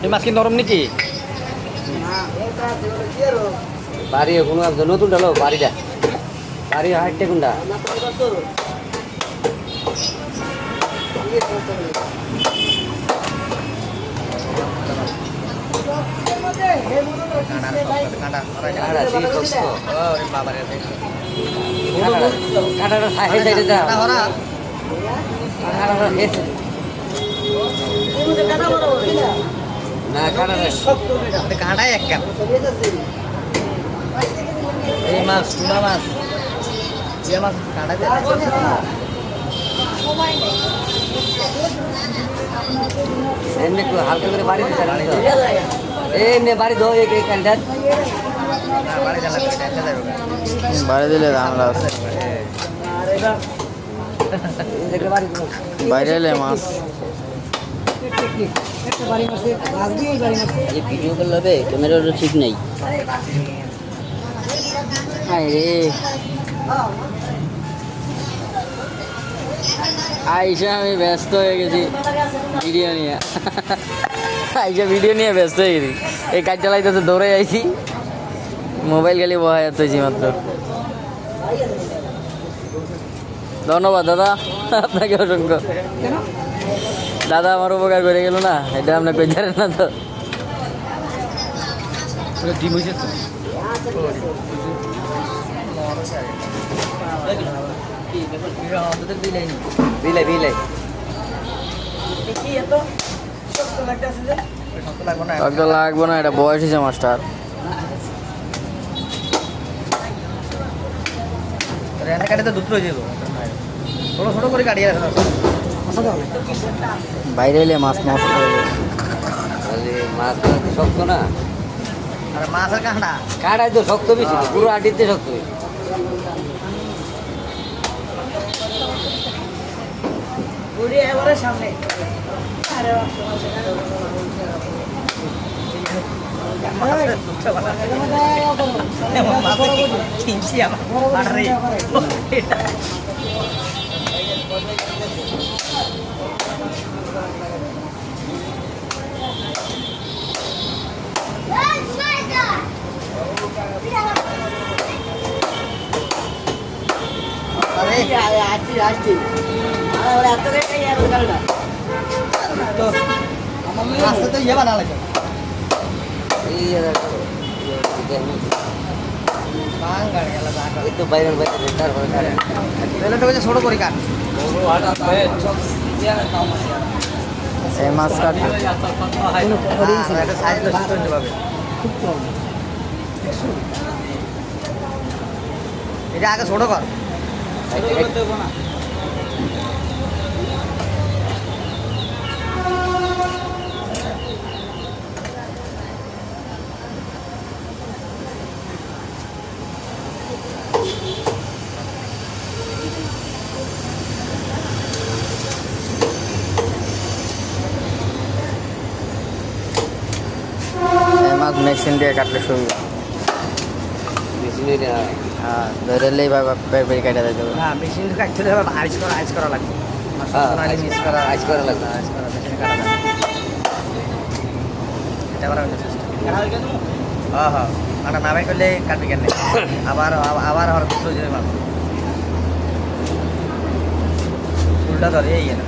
এই মাছ কি নরম নাকি? বাড়ি কোনো নতুন ডালো বাড়িটা বাড়ি হাইটটা কোনটা কাঁটাটা সাইডে যা না কাঁটাটা কাঁটাই এক কাপ। এই মাছ টুনা মাছ ইয়ে মাছ কাঁটাতে এমনি হালকা করে বাড়ি দিতে এমনি বাড়ি দো এই কাঁটা বাড়ি দিলে ঝামেলা আছে বাইরে এলে মাছ ভিডিও করলে হবে ক্যামেরাটা ঠিক নেই রে আইসা আমি ব্যস্ত হয়ে গেছি ভিডিও নিয়ে আইসা ভিডিও নিয়ে ব্যস্ত হয়ে গেছি এই কাজ চালাইতেছে দৌড়ে আইছি মোবাইল খালি বহাই যাচ্ছি মাত্র ধন্যবাদ দাদা আপনাকে অসংখ্য দাদা আমার উপকার করে গেল না এটা আপনি কই জানেন না তো ডিম হয়েছে তো বিলাই বিলাই একটা লাগবো না এটা বয়স হয়েছে মাস্টার রান্না কাটে তো দুটো হয়ে যাবো ছোটো ছোটো করে কাটিয়ে বাইরে এলে মাছ নষ্ট হয়ে যাবে মাছ শক্ত না আর মাছ আর কাঁটা কাঁটাই তো শক্ত বেশি পুরো আটিতে শক্ত বেশি সামনে কিনছি আমার তো ইয়ে বানা লাগে তো বাইরে বাইরে তারপরে তেলটা ছোট করে কাট এই মাছ কাট সাইজ পাবে এটা আগে ছোট কর মাছ মেশিন দিয়ে কাটলে সুবিধা মেশিনের হ্যাঁ ধরেলেই পেপারি কাটা দিতে হবে হ্যাঁ মেশিন কাটতে হলে আবার আইস করা লাগবে মিক্স করা আইস করা লাগবে আইস করা মেশিনে কাটা লাগবে এটা করা হচ্ছে হ্যাঁ হ্যাঁ কাটা না বাই করলে কাটবে কেন আবার আবার আবার দুটো যাবে মাছ উল্টা ধরে এই না